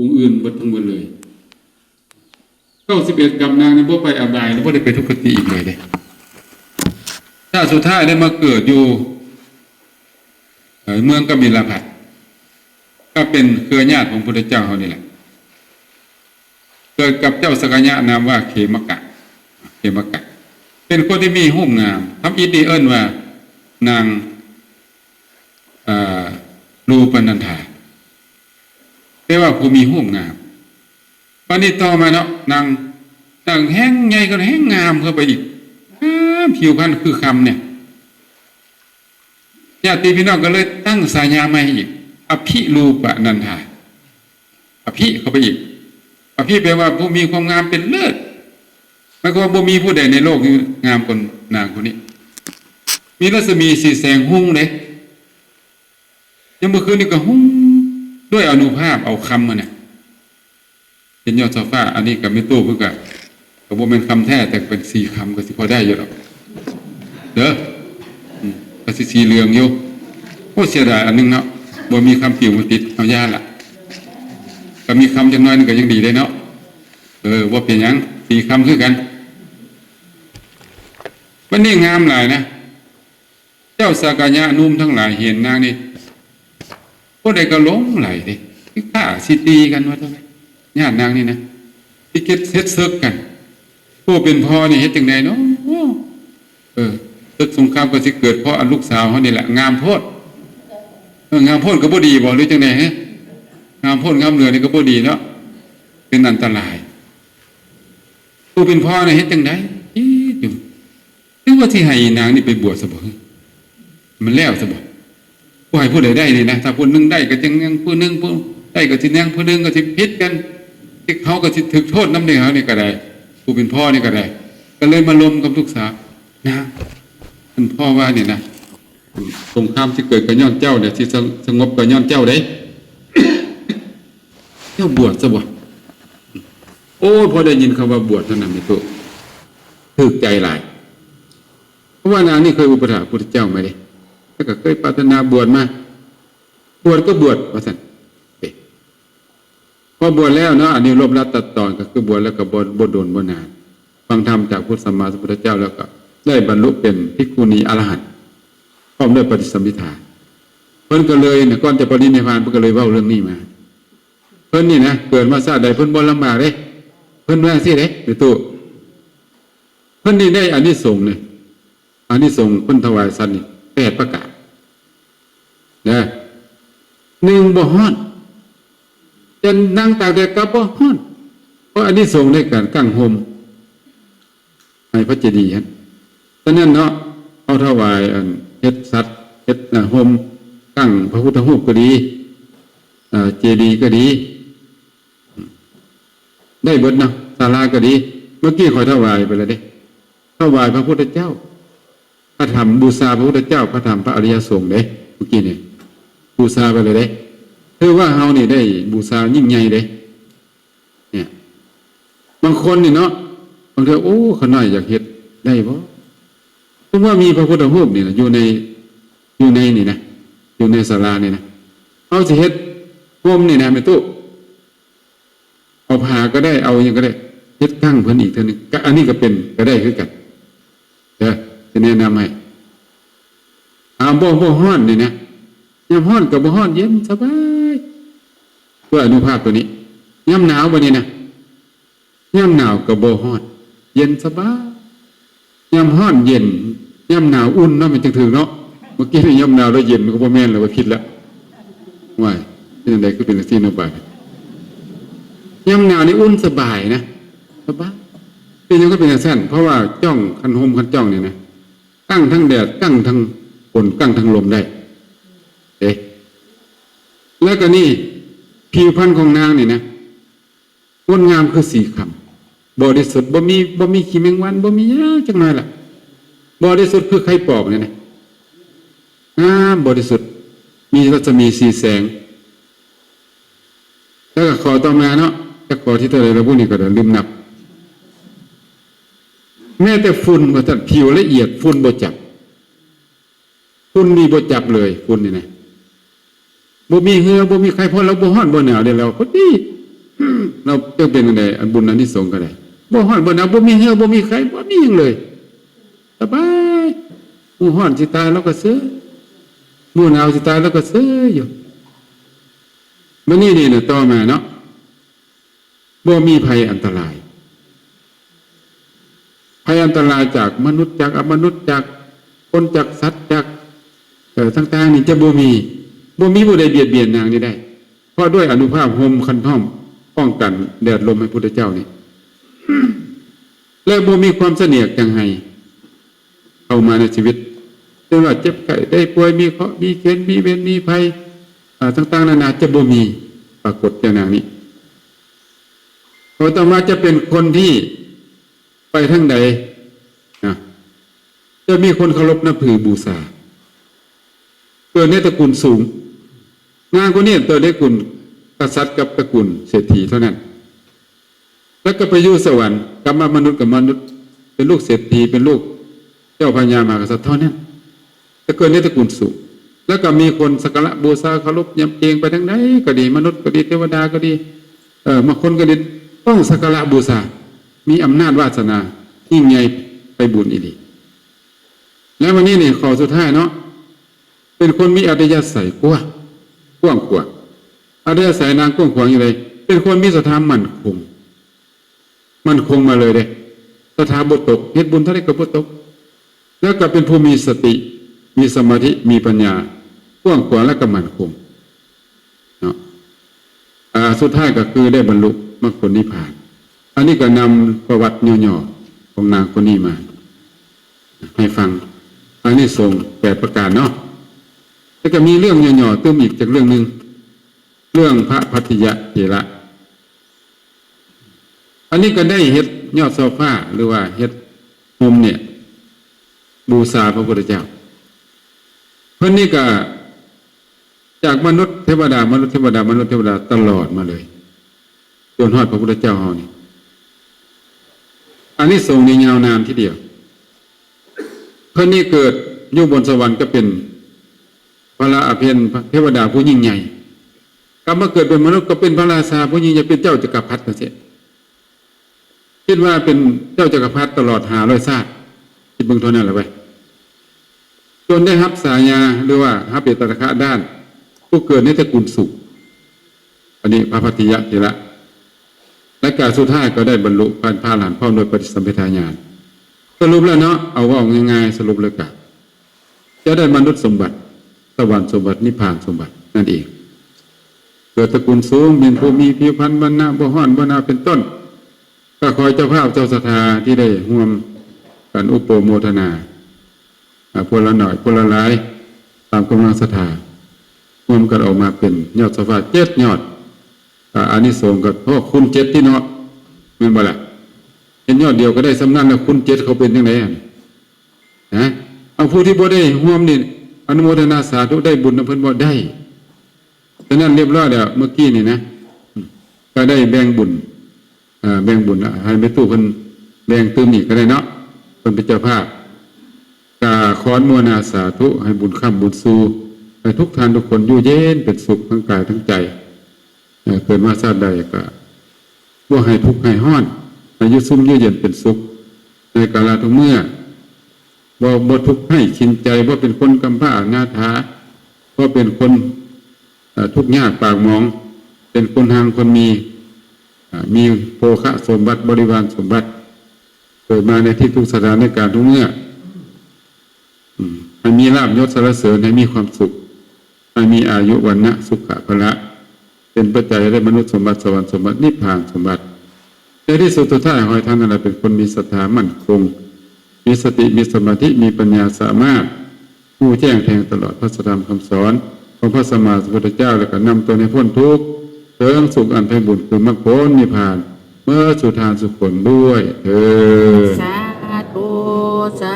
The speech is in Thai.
องค์อื่นเบิดทั้งหมดเลย91กับนางนี่บ่ไปอบายแล้วบ่ได้ไปทุกขติอีกเลยเด้ถ้าสุดท้ายได้มาเกิดอยู่เมืองกบิลพัสก็เป็นเครือญาติของพระพุทธเจ้าเขานี่แหละเกิดกับเจ้าสกยะนามว่าเขมกะเป็นคนที่มีรูปงามทำอิทธิเอิ้นว่านางรูปนันธาแปลว่าผู้มีรูปงามวันนี้ต่อมาเนาะนางแห้งใหญ่ก็แห้งงามเข้าไปอีกผิวพรรณคือคำเนี่ยญาติพี่น้องก็เลยตั้งฉายาใหม่อีกอภิรูปนันธาอภิเข้าไปอีกอภิแปลว่าผู้มีความงามเป็นเลิศหมายความว่าบ่มีผู้ใดในโลกนี้งามกว่านางคนนี้มีรัศมีสีแสงหุ่งเลยยังเมื่อคืนนี้ก็หุ่งด้วยอานุภาพเอาคำมาเนี่ยเป็นยอดโซฟาอันนี้กับไม่ตู้เพื่อกับบ่เป็นคำแท้แต่เป็นสี่คำก็สิพอได้อยู่หรอกเด้อก็สิสีเหลืองอยู่โอ้เสียดายอันนึงเนาะบ่มีคำปิวมาติดเอายาละก็มีคำจังน้อยนึงก็ยังดีได้เนาะว่าเป็นยังสี่คำคือกันวันนี้งามหลายนะเจ้าสากยะนุ่มทั้งหลายเห็นนางนี่ก็ได้ก็หลงไหลดิที่ข้าสิตีกันว่าเท่าไหร่ญาตินางนี่นะที่เก็ตเซ็ตซึกกันผู้เป็นพ่อนี่เฮ็ดจังไดเนาะศึกสงครามก็สิเกิดเพราะลูกสาวเขานี่แหละงามโพดงามโพดก็บ่ดีบ่หรือจังได๋ฮะงามโพดงามเหลือนี่ก็บ่ดีเนาะเป็นอันตรายผู้เป็นพ่อนี่เฮ็ดจังได๋อยู่นึกว่าสิให้นางนี่ไปบวชซะบ่มันแล้วซะบ่ผู้ให้ผู้ใดได้นี่นะถ้าผู้นึงได้ก็จังยังผู้นึงผู้ได้ก็สิยังผู้นึงก็สิผิดกันที่เขาก็สิถูกโทษนำนี่เฮานี่ก็ได้ผู้เป็นพ่อนี่ก็ได้ก็เลยมาลมกับลูกสาวนะท่านพ่อว่านี่นะสงครามที่เกิดกับย้อนเจ้าเนี่ยที่สงบกับย้อนเจ้าได้ เจ้าบวชซะบ่โอ้พอได้ยินคำว่าบวชเท่านั้นนี่ตัวถึกใจหลายเพราะว่านางนี่เคยอุปถัมภ์พระพุทธเจ้ามาเด้แล้วก็เคยปรารถนาบวชมาบวชก็บวชว่าซั่นพอบวชแล้วเนาะอันนี้รวบรัดตัดตอนก็คือบวชแล้วก็บ่โดนบ่นานฟังธรรมจากพุทธสัมมาสัมพุทธเจ้าแล้วก็ได้บรรลุเป็นภิกขุณีอรหันต์พร้อมด้วยปฏิสัมภิทาเพิ่นก็เลยเนี่ยก่อนจะปรินิพพานเพิ่นก็เลยเว้าเรื่องนี้มาเพิ่นนี่นะเกิดมาชาติใดเพิ่นบ่ลำบากเด้เพิ่นว่าซี่เด้หรือตู้เพิ่นนี่ได้อานิสงส์เนี่ยอานิสงส์เพิ่นถวายสัตว์นี่8ประการนะ1บ่ฮ้อนจะนั่งตากแดดก็บ่ฮ้อนเพราะอานิสงส์ในการกั้งห่มในพระเจดีย์ฮะฉะนั้นเนาะเอาถวายเฮ็ดสัตว์เฮ็ดห่มกั้งพระพุทธรูปก็ดีเจดีย์ก็ดีได้เบิดเนาะศาลาก็ดีเมื่อกี้ขอถวายไปแล้วเด้ถวายพระพุทธเจ้าพระธรรมบูชาพระพุทธเจ้าพระธรรมพระอริยสงฆ์เด้เมื่อกี้นี่บูชาไปเลยเด้คือว่าเฮานี่ได้บูชายิ่งใหญ่เด้เนี่ยบางคนนี่เนาะบางทีโอ้ขน้อยอยากเฮ็ดได้บ่เพราะว่ามีพระพุทธรูปนี่นะอยู่ในนี่นะอยู่ในศาลานี่นะเอาสิเฮ็ดโฮมนี่นะแม่ตู้เอาผ้าก็ได้เอาหยังก็ได้เฮ็ดกั้งเพิ่นอีกเท่านึงก็อันนี้ก็เป็นก็ได้คือกันเด้อสิแนะนำให้บ่ฮ้อนนี่นะยามฮ้อนก็บ่ฮ้อนเย็นสบายเพื่ออนุภาพตัวนี้ยามหนาวบัดนี้นะยามหนาวก็บ่ฮ้อนเย็นสบายยามฮ้อนเย็นยามหนาวอุ่นเนาะมันจังถึงเนาะเมื่อกี้นี่ยามหนาวแล้วเย็นมันก็บ่แม่นแล้วว่าผิดแล้วว้ายเป็นจังได๋คือเป็นจังซี่เนาะบาดยามหนาวนี่อุ่นสบายนะสบายเป็นจังก็เป็นจังซั่นเพราะว่าจ้องคันห่มคันจ้องนี่นะกั้งทั้งแดดกั้งทั้งฝนกั้งทั้งลมได้แล้วก็นี่ผิวพรรณของนางนี่นะงดงามคือสีคำบริสุทธิ์บ่มีขี้แมงวันบ่มีหยังจังได๋ล่ะบริสุทธิ์คือไข่ปอกนี่นะบริสุทธิ์มีรัศมีสีแสงแล้วก็ขอต่อมาเนาะแต่ขอที่เท่าไหร่เราพวกนี้ก็ลืมนับแม้แต่ฝุ่นก็จัดผิวละเอียดฝุ่นบ่จับฝุ่นนี่บ่จับเลยฝุ่นนี่นะบ่มีเหือบ่มีใครพอเราบ่ฮ้อนบ่หนาวเดี๋ยวเราพอดี เราจะเป็นยังไงอันบุญอันที่สงก็ได้บ่ฮ้อนบ่หนาวบ่มีเหี่ยวบ่มีไข้บ่มีหยังเลยสบายหมู่ฮ้อนสิตายแล้วก็เสือหมู่หนาวสิตายแล้วก็เสืออยู่มื้อนี้นี่ต่อมาเนาะบ่มีภัยอันตรายภัยอันตรายจากมนุษย์จากอมนุษย์จากคนจากสัตว์จากต่างๆนี่จะบ่มีผู้ใดเบียดเบียนนางนี้ได้เพราะด้วยอานุภาพห่มคันท่อมป้องกันแดดลมให้พุทธเจ้านี่และบ่มีความเสนียดจังไห้เข้ามาในชีวิตไม่ว่าเจ็บไข้ได้ป่วยมีเคราะห์มีเข็ญมีเวรมีภัยต่างๆนานาจะบ่มีปรากฏแก่นางนี้เพราะต่อมาจะเป็นคนที่ไปทางใดนะจะมีคนเคารพนับถือบูชาเกิดในตระกูลสูงนางคนนี้เกิดในตระกูลกษัตริย์กับตระกูลเศรษฐีเท่านั้นแล้วก็ไปอยู่สวรรค์กับมนุษย์กับมนุษย์เป็นลูกเศรษฐีเป็นลูกเจ้าพญามหากษัตริย์เท่านั้นจะเกิดในตระกูลสูงแล้วก็มีคนสักการะบูชาเคารพยำเกรงไปทางไหนก็ดีมนุษย์ก็ดีเทวดาก็ดีบางคนก็ดีต้องสักการะบูชามีอำนาจวาสนายิ่งใหญ่ไปบุญอีดีแล้ววันนี้เนี่ยข้อสุดท้ายเนาะเป็นคนมีอัธยาศัยกว้างขวางอัธยาศัยนางกว้างขวางอย่างไรเป็นคนมีศรัทธามั่นคงมาเลยเด้ศรัทธาบ่ตกเฮ็ดบุญเท่าใดก็บ่ตกแล้วก็เป็นผู้มีสติมีสมาธิมีปัญญากว้างขวางและก็มั่นคงเนาะสุดท้ายก็คือได้บรรลุมรรคผลนิพพานอันนี้ก็นำประวัติย่อๆของนางคนนี้มาให้ฟังอันนี้ทรง8ประการเนาะแล้วก็มีเรื่องย่อๆเติมอีกจากเรื่องนึงเรื่องพระภัททิยเถระอันนี้ก็ได้เฮ็ดยอดโซฟาหรือว่าเฮ็ดโฮมเนี่ยบูชาพระพุทธเจ้าเพิ่นนี่ก็จากมนุษย์เทวดามนุษย์เทวดตลอดมาเลยจนฮอดพระพุทธเจ้าเฮานี่อันนี้ทรงในยาวนานทีเดียวเพิ่นนี่เกิดอยู่บนสวรรค์ก็เป็นพระอภิญเทวดาผู้ยิ่งใหญ่กลับมาเกิดเป็นมนุษย์ก็เป็นพระราชาผู้ยิ่งใหญ่เป็นเจ้าจักรพรรดินั่นสิคิดว่าเป็นเจ้าจักรพรรดิตลอด500ชาติคิดเบิ่งเท่านั้นแหละเว้ยจนได้รับฉายาหรือว่ารับเปตตะคะด้านผู้เกิดในตระกูลสุขอันนี้พระภัททิยเถระและการสุดท้ายก็ได้บรรลุพระอรหันต์พร้อมโดยปฏิสัมภิทาญาณสรุปแล้วเนาะเอาว่าง่ายๆสรุปเลยก็จะได้มนุษย์สมบัติสวรรค์สมบัตินิพพานสมบัตินั่นเองเกิดตระกูลสูงมีผู้มีผิวพรรณวรรณะบ่ฮ้อนบ่หนาวเป็นต้นก็ขอเจ้าภาพเจ้าศรัทธาที่ได้ร่วมกันอุปโมทนาพวกละหน่อยพวกละหลายตามกำลังศรัทธาร่วมกันออกมาเป็นยอดโซฟา7ยอดอานิสงส์ก็เพราะคุณ7ที่เนาะแม่นบ่ล่ะเห็นยอดเดียวก็ได้สำนักแล้วคุณ7เขาเป็นจังได๋นะเอาผู้ที่บ่ได้ร่วมนี่อนุโมทนาสาธุได้บุญนำเพิ่นบ่ได้ฉะนั้นเรียบร้อยแล้วเมื่อกี้นี่นะก็ได้แบ่งบุญให้แม่ตู้เพิ่นแบ่งเติมอีกก็ได้เนาะเพิ่นเป็นเจ้าภาพกาขออนุโมทนาสาธุให้บุญค้ำบุญสู่ให้ทุกท่านทุกคนอยู่เย็นเป็นสุขทั้งกายทั้งใจเกิดมาชาติใดก็บ่ให้ทุกข์ให้ร้อนให้อยู่ซุ่มอยู่เย็นเป็นสุขในกาลทุกเมื่อบ่ทุกข์ให้ชินใจบ่เป็นคนกำพร้าอนาถาบ่เป็นคนทุกข์ยากปากหมองเป็นคนห่างคนมีโภคะสมบัติบริวารสมบัติเกิดมาในที่ทุกสถานการณ์ทุกเมื่อให้มีลาภยศสรรเสริญให้มีความสุขให้มีอายุวรรณะสุขะพละเป็นปัจจัยได้มนุษย์สมบัติสวรรค์สมบัตินิพพานสมบัติในที่สุดท้ายขอให้ท่านนั้นเป็นคนมีศรัทธามั่นคงมีสติมีสมาธิมีปัญญาสามารถผู้แจ้งแทงตลอดพระธรรมคำสอนของพระสัมมาสัมพุทธเจ้าแล้วก็นำตัวในพ้นทุกข์เติมสุขอันไพบูลย์คือมรรคผลนิพพานเมื่อสุทานสุขผลด้วยเถิดสาธุสา